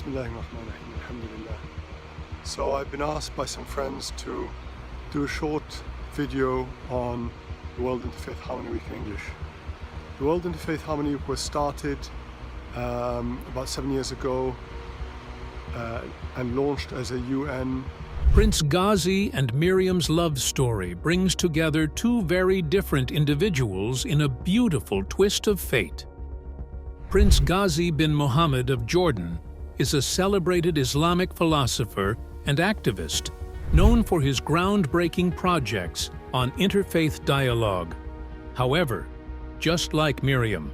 Bismillahirrahmanirrahim. Alhamdulillah. So I've been asked by some friends to do a short video on the World Interfaith Harmony Week in English. The World Interfaith Harmony Week was started about 7 years ago and launched as a UN. Prince Ghazi and Miriam's love story brings together two very different individuals in a beautiful twist of fate. Prince Ghazi bin Muhammad of Jordan is a celebrated Islamic philosopher and activist known for his groundbreaking projects on interfaith dialogue. However, just like Miriam,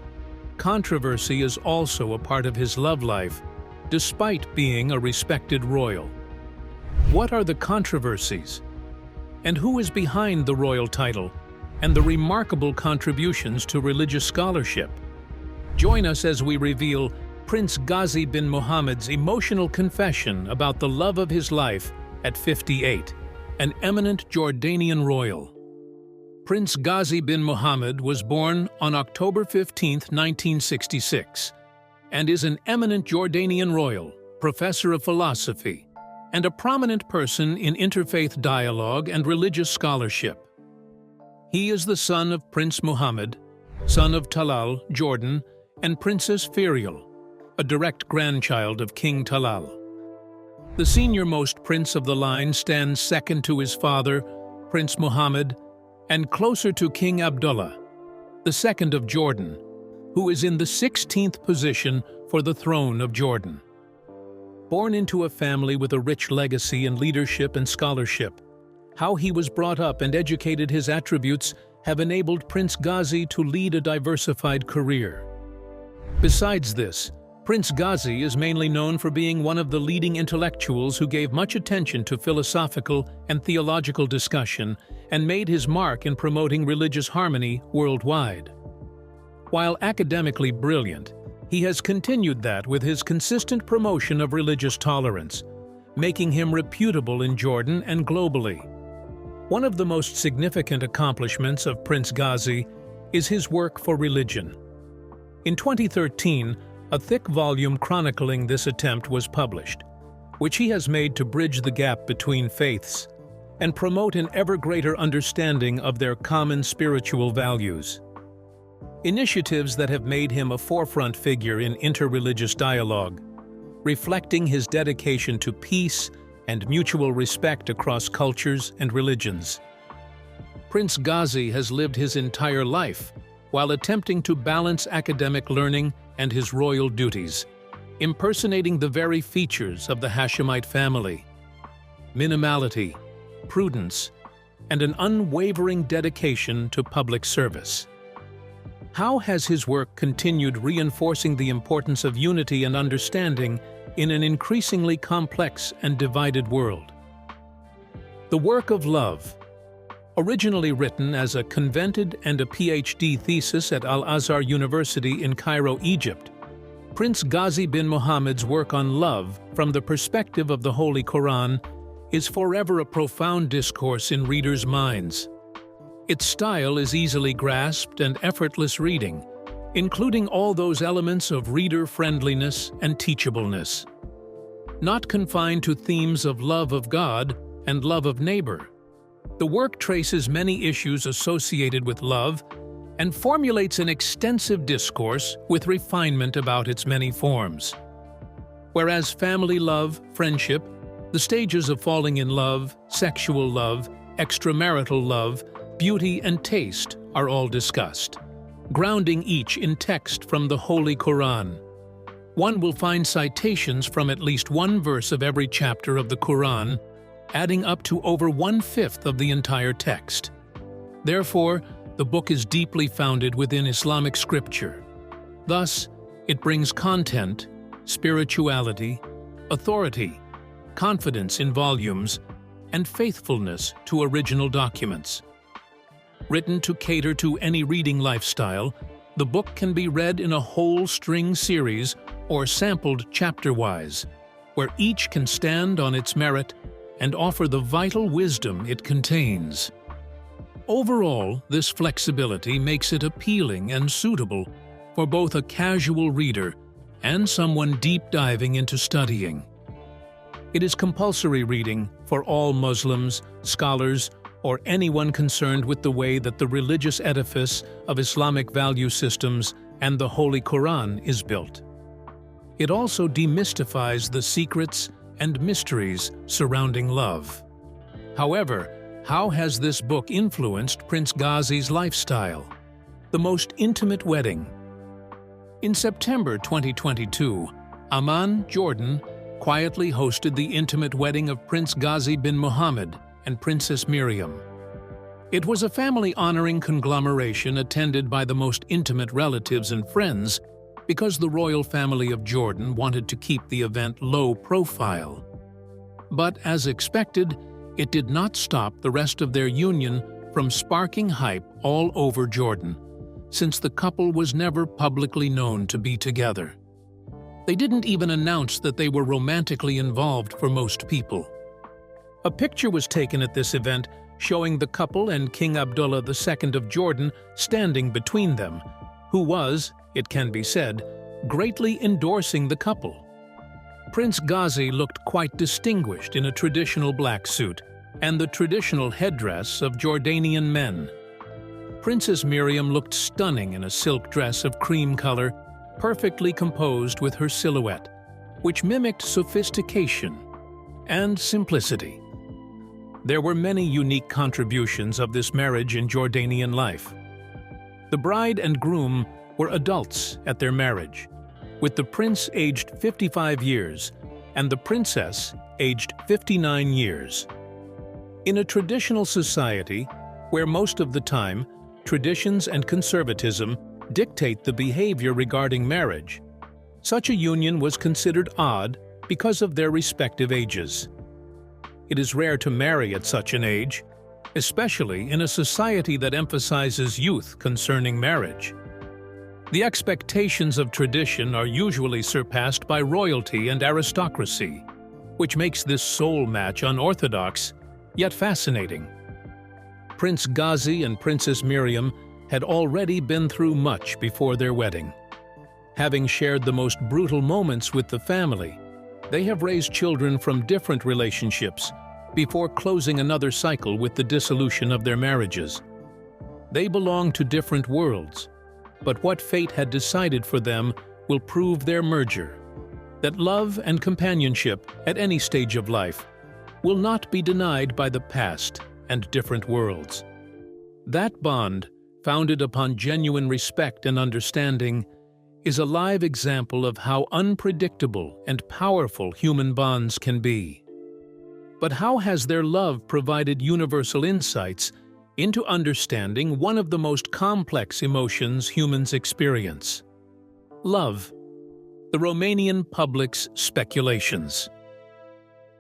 controversy is also a part of his love life, despite being a respected royal. What are the controversies? And who is behind the royal title and the remarkable contributions to religious scholarship? Join us as we reveal Prince Ghazi bin Muhammad's emotional confession about the love of his life at 58, an eminent Jordanian royal. Prince Ghazi bin Muhammad was born on October 15, 1966, and is an eminent Jordanian royal, professor of philosophy, and a prominent person in interfaith dialogue and religious scholarship. He is the son of Prince Muhammad, son of Talal, Jordan, and Princess Firial, a direct grandchild of King Talal. The senior-most prince of the line stands second to his father, Prince Muhammad, and closer to King Abdullah, the second of Jordan, who is in the 16th position for the throne of Jordan. Born into a family with a rich legacy in leadership and scholarship, how he was brought up and educated his attributes have enabled Prince Ghazi to lead a diversified career. Besides this, Prince Ghazi is mainly known for being one of the leading intellectuals who gave much attention to philosophical and theological discussion and made his mark in promoting religious harmony worldwide. While academically brilliant, he has continued that with his consistent promotion of religious tolerance, making him reputable in Jordan and globally. One of the most significant accomplishments of Prince Ghazi is his work for religion. In 2013, a thick volume chronicling this attempt was published, which he has made to bridge the gap between faiths and promote an ever greater understanding of their common spiritual values. Initiatives that have made him a forefront figure in interreligious dialogue, reflecting his dedication to peace and mutual respect across cultures and religions. Prince Ghazi has lived his entire life while attempting to balance academic learning and his royal duties, impersonating the very features of the Hashemite family: minimality, prudence, and an unwavering dedication to public service. How has his work continued reinforcing the importance of unity and understanding in an increasingly complex and divided world? The work of love. Originally written as a convented and a PhD thesis at Al-Azhar University in Cairo, Egypt, Prince Ghazi bin Muhammad's work on love from the perspective of the Holy Quran is forever a profound discourse in readers' minds. Its style is easily grasped and effortless reading, including all those elements of reader-friendliness and teachableness. Not confined to themes of love of God and love of neighbor, the work traces many issues associated with love and formulates an extensive discourse with refinement about its many forms. Whereas family love, friendship, the stages of falling in love, sexual love, extramarital love, beauty and taste are all discussed, grounding each in text from the Holy Quran. One will find citations from at least one verse of every chapter of the Quran, adding up to over 1/5 of the entire text. Therefore, the book is deeply founded within Islamic scripture. Thus, it brings content, spirituality, authority, confidence in volumes, and faithfulness to original documents. Written to cater to any reading lifestyle, the book can be read in a whole string series or sampled chapter-wise, where each can stand on its merit and offer the vital wisdom it contains. Overall, this flexibility makes it appealing and suitable for both a casual reader and someone deep diving into studying. It is compulsory reading for all Muslims, scholars, or anyone concerned with the way that the religious edifice of Islamic value systems and the Holy Quran is built. It also demystifies the secrets and mysteries surrounding love. However, how has this book influenced Prince Ghazi's lifestyle? The most intimate wedding. In September 2022, Amman, Jordan, quietly hosted the intimate wedding of Prince Ghazi bin Mohammed and Princess Miriam. It was a family-honoring conglomeration attended by the most intimate relatives and friends because the royal family of Jordan wanted to keep the event low profile. But as expected, it did not stop the rest of their union from sparking hype all over Jordan, since the couple was never publicly known to be together. They didn't even announce that they were romantically involved for most people. A picture was taken at this event showing the couple and King Abdullah II of Jordan standing between them, who was, it can be said, greatly endorsing the couple. Prince Ghazi looked quite distinguished in a traditional black suit and the traditional headdress of Jordanian men. Princess Miriam looked stunning in a silk dress of cream color, perfectly composed with her silhouette, which mimicked sophistication and simplicity. There were many unique contributions of this marriage in Jordanian life. The bride and groom were adults at their marriage, with the prince aged 55 years and the princess aged 59 years. In a traditional society, where most of the time traditions and conservatism dictate the behavior regarding marriage, such a union was considered odd because of their respective ages. It is rare to marry at such an age, especially in a society that emphasizes youth concerning marriage. The expectations of tradition are usually surpassed by royalty and aristocracy, which makes this soul match unorthodox, yet fascinating. Prince Ghazi and Princess Miriam had already been through much before their wedding. Having shared the most brutal moments with the family, they have raised children from different relationships before closing another cycle with the dissolution of their marriages. They belong to different worlds, but what fate had decided for them will prove their merger, that love and companionship at any stage of life will not be denied by the past and different worlds. That bond, founded upon genuine respect and understanding, is a live example of how unpredictable and powerful human bonds can be. But how has their love provided universal insights into understanding one of the most complex emotions humans experience? Love. The Romanian public's speculations.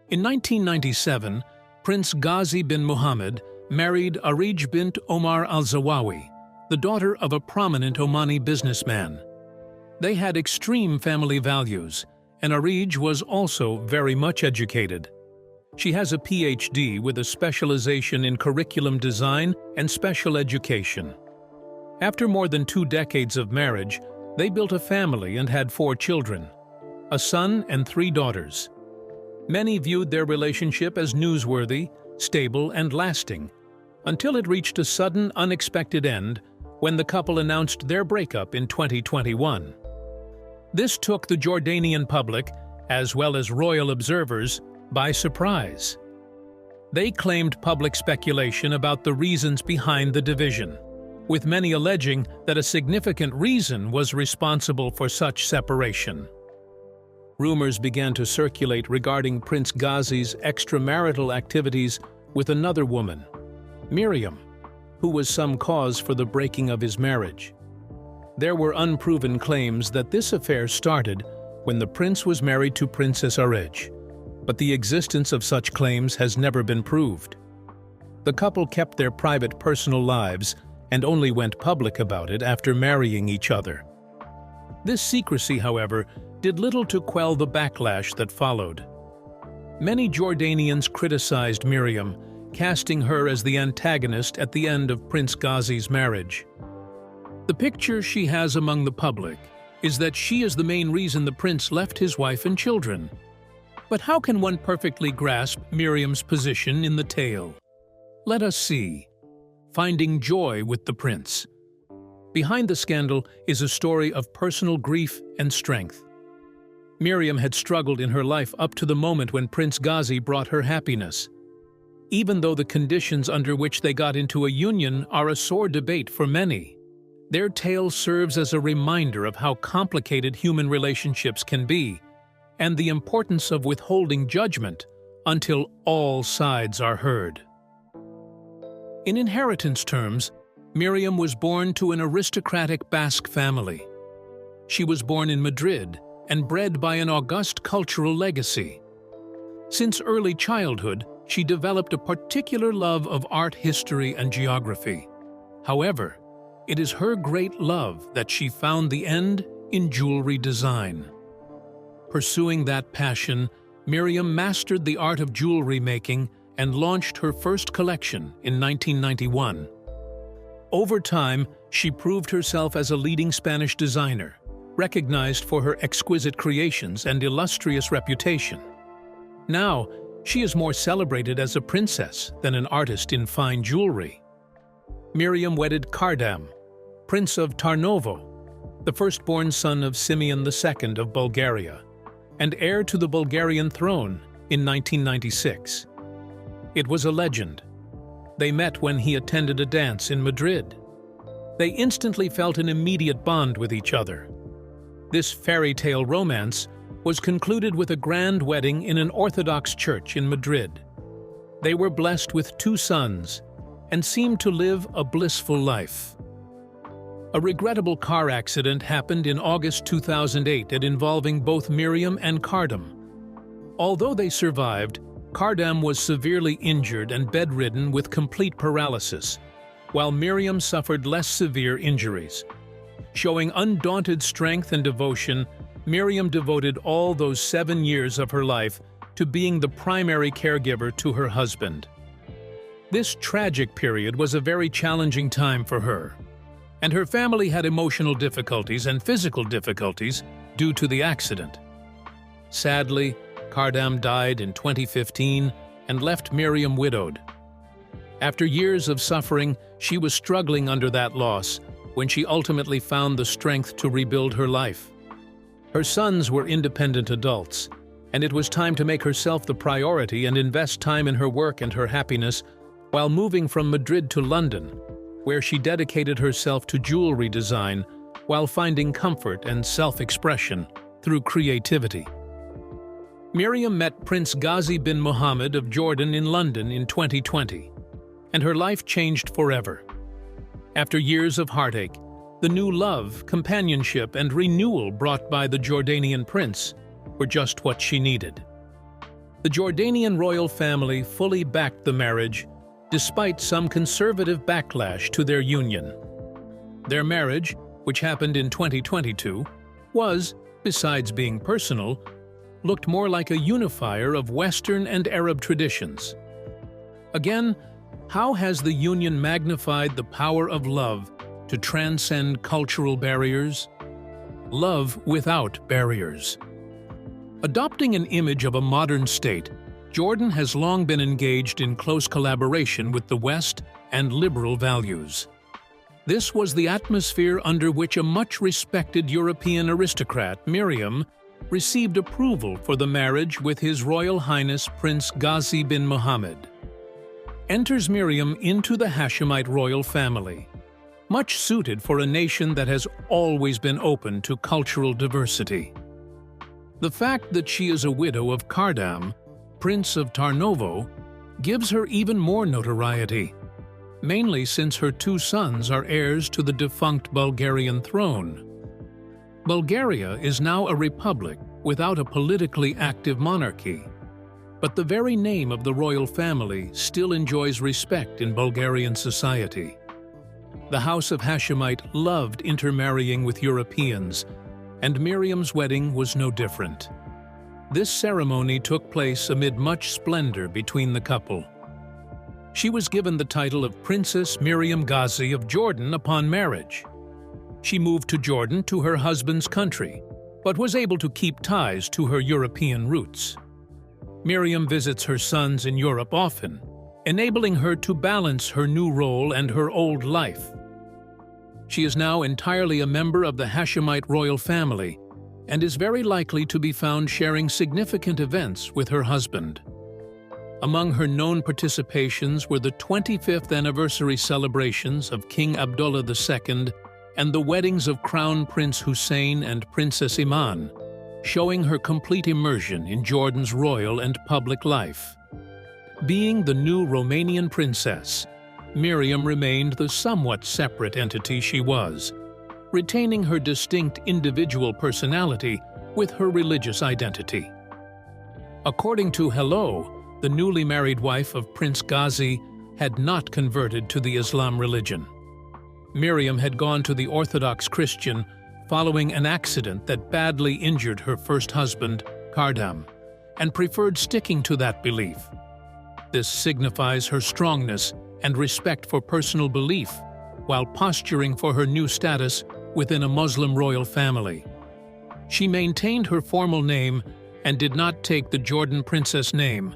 In 1997, Prince Ghazi bin Mohammed married Arij bint Omar al-Zawawi, the daughter of a prominent Omani businessman. They had extreme family values, and Arij was also very much educated. She has a PhD with a specialization in curriculum design and special education. After more than 2 decades of marriage, they built a family and had 4 children, a son and 3 daughters. Many viewed their relationship as newsworthy, stable, and lasting, until it reached a sudden, unexpected end when the couple announced their breakup in 2021. This took the Jordanian public, as well as royal observers, by surprise. They claimed public speculation about the reasons behind the division, with many alleging that a significant reason was responsible for such separation. Rumors began to circulate regarding Prince Ghazi's extramarital activities with another woman, Miriam, who was some cause for the breaking of his marriage. There were unproven claims that this affair started when the prince was married to Princess Arij, but the existence of such claims has never been proved. The couple kept their private personal lives and only went public about it after marrying each other. This secrecy, however, did little to quell the backlash that followed. Many Jordanians criticized Miriam, casting her as the antagonist at the end of Prince Ghazi's marriage. The picture she has among the public is that she is the main reason the prince left his wife and children. But how can one perfectly grasp Miriam's position in the tale? Let us see. Finding joy with the prince. Behind the scandal is a story of personal grief and strength. Miriam had struggled in her life up to the moment when Prince Ghazi brought her happiness. Even though the conditions under which they got into a union are a sore debate for many, their tale serves as a reminder of how complicated human relationships can be and the importance of withholding judgment until all sides are heard. In inheritance terms, Miriam was born to an aristocratic Basque family. She was born in Madrid and bred by an august cultural legacy. Since early childhood, she developed a particular love of art history and geography. However, it is her great love that she found the end in jewelry design. Pursuing that passion, Miriam mastered the art of jewelry making and launched her first collection in 1991. Over time, she proved herself as a leading Spanish designer, recognized for her exquisite creations and illustrious reputation. Now, she is more celebrated as a princess than an artist in fine jewelry. Miriam wedded Kardam, Prince of Tarnovo, the firstborn son of Simeon II of Bulgaria, and heir to the Bulgarian throne in 1996. It was a legend. They met when he attended a dance in Madrid. They instantly felt an immediate bond with each other. This fairy tale romance was concluded with a grand wedding in an Orthodox church in Madrid. They were blessed with 2 sons and seemed to live a blissful life. A regrettable car accident happened in August 2008 involving both Miriam and Kardam. Although they survived, Kardam was severely injured and bedridden with complete paralysis, while Miriam suffered less severe injuries. Showing undaunted strength and devotion, Miriam devoted all those 7 years of her life to being the primary caregiver to her husband. This tragic period was a very challenging time for her, and her family had emotional difficulties and physical difficulties due to the accident. Sadly, Kardam died in 2015 and left Miriam widowed. After years of suffering, she was struggling under that loss when she ultimately found the strength to rebuild her life. Her sons were independent adults, and it was time to make herself the priority and invest time in her work and her happiness while moving from Madrid to London, where she dedicated herself to jewelry design while finding comfort and self-expression through creativity. Miriam met Prince Ghazi bin Mohammed of Jordan in London in 2020, and her life changed forever. After years of heartache, the new love, companionship, and renewal brought by the Jordanian prince were just what she needed. The Jordanian royal family fully backed the marriage, despite some conservative backlash to their union. Their marriage, which happened in 2022, was, besides being personal, looked more like a unifier of Western and Arab traditions. Again, how has the union magnified the power of love to transcend cultural barriers? Love without barriers. Adopting an image of a modern state, Jordan has long been engaged in close collaboration with the West and liberal values. This was the atmosphere under which a much-respected European aristocrat, Miriam, received approval for the marriage with His Royal Highness Prince Ghazi bin Mohammed. Enters Miriam into the Hashemite royal family, much suited for a nation that has always been open to cultural diversity. The fact that she is a widow of Kardam, Prince of Tarnovo, gives her even more notoriety, mainly since her 2 sons are heirs to the defunct Bulgarian throne. Bulgaria is now a republic without a politically active monarchy, but the very name of the royal family still enjoys respect in Bulgarian society. The House of Hashemite loved intermarrying with Europeans, and Miriam's wedding was no different. This ceremony took place amid much splendor between the couple. She was given the title of Princess Miriam Ghazi of Jordan upon marriage. She moved to Jordan to her husband's country, but was able to keep ties to her European roots. Miriam visits her sons in Europe often, enabling her to balance her new role and her old life. She is now entirely a member of the Hashemite royal family and is very likely to be found sharing significant events with her husband. Among her known participations were the 25th anniversary celebrations of King Abdullah II and the weddings of Crown Prince Hussein and Princess Iman, showing her complete immersion in Jordan's royal and public life. Being the new Romanian princess, Miriam remained the somewhat separate entity she was, retaining her distinct individual personality with her religious identity. According to Hello, the newly married wife of Prince Ghazi had not converted to the Islam religion. Miriam had gone to the Orthodox Christian following an accident that badly injured her first husband, Kardam, and preferred sticking to that belief. This signifies her strongness and respect for personal belief, while posturing for her new status within a Muslim royal family. She maintained her formal name and did not take the Jordan princess name.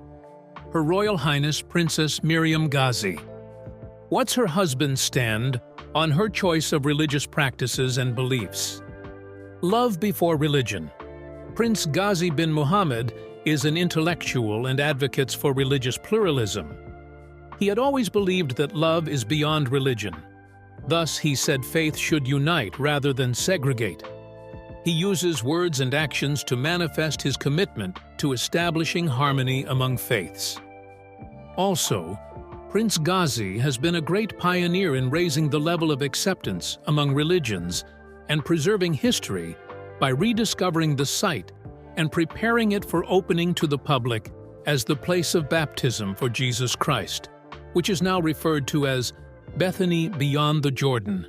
Her Royal Highness Princess Miriam Ghazi. What's her husband's stand on her choice of religious practices and beliefs? Love before religion. Prince Ghazi bin Muhammad is an intellectual and advocates for religious pluralism. He had always believed that love is beyond religion. Thus, he said faith should unite rather than segregate. He uses words and actions to manifest his commitment to establishing harmony among faiths. Also, Prince Ghazi has been a great pioneer in raising the level of acceptance among religions and preserving history by rediscovering the site and preparing it for opening to the public as the place of baptism for Jesus Christ, which is now referred to as Bethany beyond the Jordan,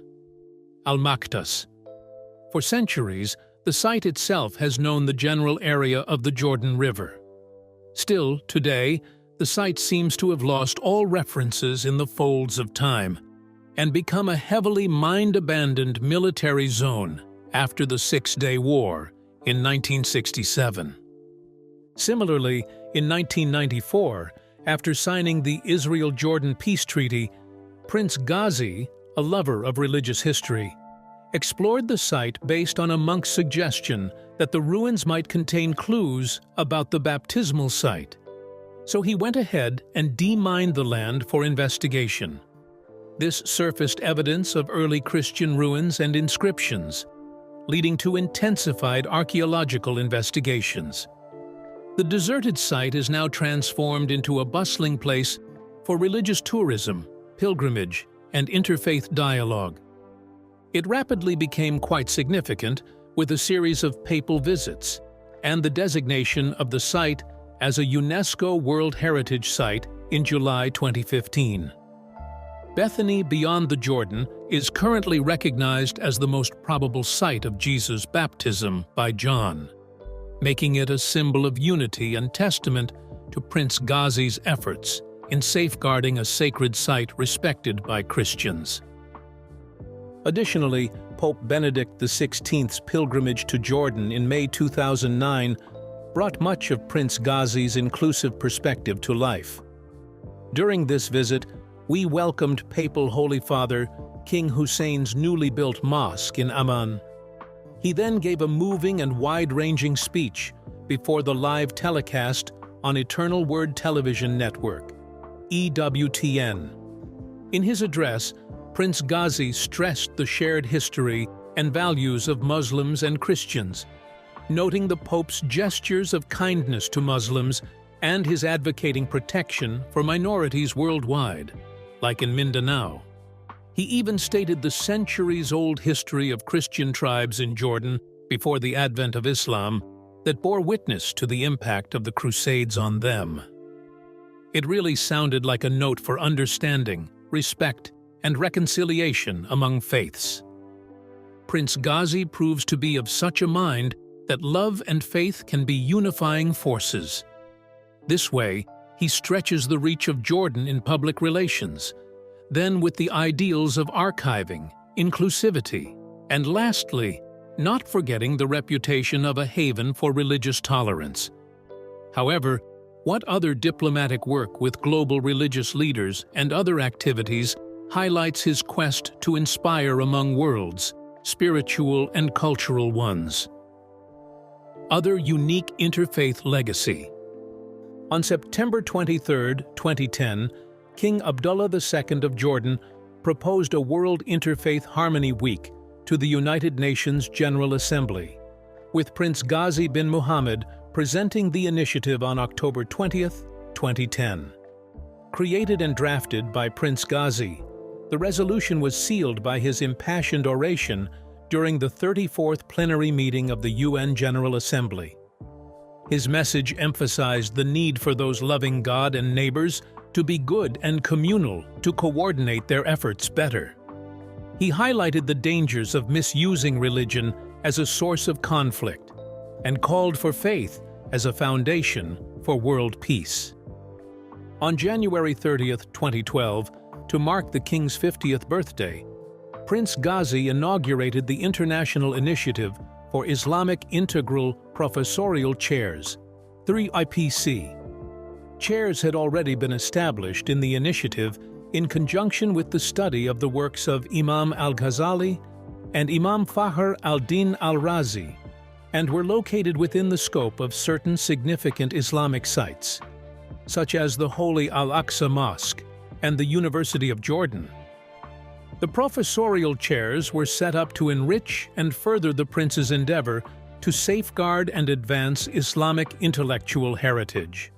Al-Maktas. For centuries, the site itself has known the general area of the Jordan River. Still, today, the site seems to have lost all references in the folds of time and become a heavily mined-abandoned military zone after the Six-Day War in 1967. Similarly, in 1994, after signing the Israel-Jordan Peace Treaty, Prince Ghazi, a lover of religious history, explored the site based on a monk's suggestion that the ruins might contain clues about the baptismal site. So he went ahead and demined the land for investigation. This surfaced evidence of early Christian ruins and inscriptions, leading to intensified archaeological investigations. The deserted site is now transformed into a bustling place for religious tourism, pilgrimage, and interfaith dialogue. It rapidly became quite significant with a series of papal visits and the designation of the site as a UNESCO World Heritage Site in July 2015. Bethany beyond the Jordan is currently recognized as the most probable site of Jesus' baptism by John, making it a symbol of unity and testament to Prince Ghazi's efforts in safeguarding a sacred site respected by Christians. Additionally, Pope Benedict XVI's pilgrimage to Jordan in May 2009 brought much of Prince Ghazi's inclusive perspective to life. During this visit, we welcomed Papal Holy Father King Hussein's newly built mosque in Amman. He then gave a moving and wide-ranging speech before the live telecast on Eternal Word Television Network, EWTN. In his address, Prince Ghazi stressed the shared history and values of Muslims and Christians, noting the Pope's gestures of kindness to Muslims and his advocating protection for minorities worldwide, like in Mindanao. He even stated the centuries-old history of Christian tribes in Jordan before the advent of Islam that bore witness to the impact of the Crusades on them. It really sounded like a note for understanding, respect, and reconciliation among faiths. Prince Ghazi proves to be of such a mind that love and faith can be unifying forces. This way, he stretches the reach of Jordan in public relations, then with the ideals of archiving, inclusivity, And lastly, not forgetting the reputation of a haven for religious tolerance. However, what other diplomatic work with global religious leaders and other activities highlights his quest to inspire among worlds, spiritual and cultural ones? Other unique interfaith legacy. On September 23, 2010, King Abdullah II of Jordan proposed a World Interfaith Harmony Week to the United Nations General Assembly, with Prince Ghazi bin Muhammad presenting the initiative on October 20, 2010. Created and drafted by Prince Ghazi, the resolution was sealed by his impassioned oration during the 34th plenary meeting of the UN General Assembly. His message emphasized the need for those loving God and neighbors to be good and communal to coordinate their efforts better. He highlighted the dangers of misusing religion as a source of conflict and called for faith as a foundation for world peace. On January 30, 2012, to mark the King's 50th birthday, Prince Ghazi inaugurated the International Initiative for Islamic Integral Professorial Chairs, 3IPC. Chairs had already been established in the initiative in conjunction with the study of the works of Imam al-Ghazali and Imam Fakhr al-Din al-Razi, and were located within the scope of certain significant Islamic sites, such as the Holy Al-Aqsa Mosque and the University of Jordan. The professorial chairs were set up to enrich and further the prince's endeavor to safeguard and advance Islamic intellectual heritage.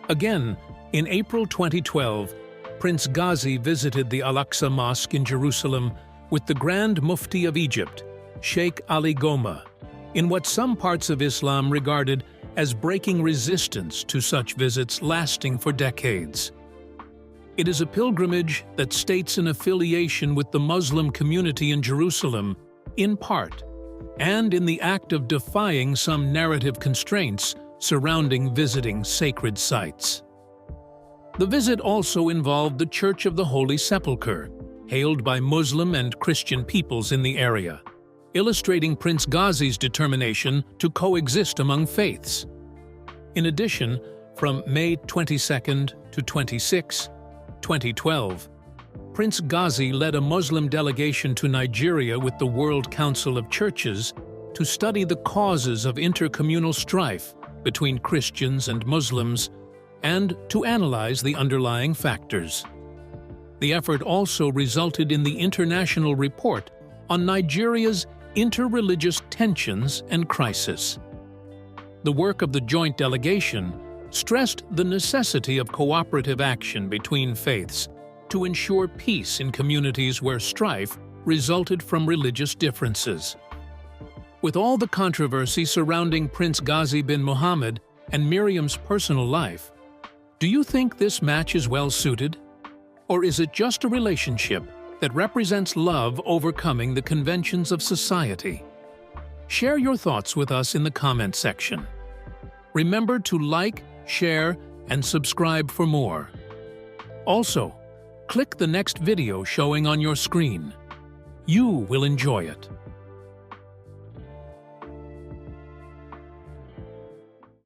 Again, in April 2012, Prince Ghazi visited the Al-Aqsa Mosque in Jerusalem with the Grand Mufti of Egypt, Sheikh Ali Goma, in what some parts of Islam regarded as breaking resistance to such visits lasting for decades. It is a pilgrimage that states an affiliation with the Muslim community in Jerusalem, in part, and in the act of defying some narrative constraints surrounding visiting sacred sites. The visit also involved the Church of the Holy Sepulchre, hailed by Muslim and Christian peoples in the area, illustrating Prince Ghazi's determination to coexist among faiths. In addition, from May 22 to 26, 2012, Prince Ghazi led a Muslim delegation to Nigeria with the World Council of Churches to study the causes of intercommunal strife between Christians and Muslims and to analyze the underlying factors. The effort also resulted in the International Report on Nigeria's interreligious tensions and crisis. The work of the joint delegation stressed the necessity of cooperative action between faiths to ensure peace in communities where strife resulted from religious differences. With all the controversy surrounding Prince Ghazi bin Muhammad and Miriam's personal life, do you think this match is well suited? Or is it just a relationship that represents love overcoming the conventions of society? Share your thoughts with us in the comment section. Remember to like, share, and subscribe for more. Also, click the next video showing on your screen. You will enjoy it.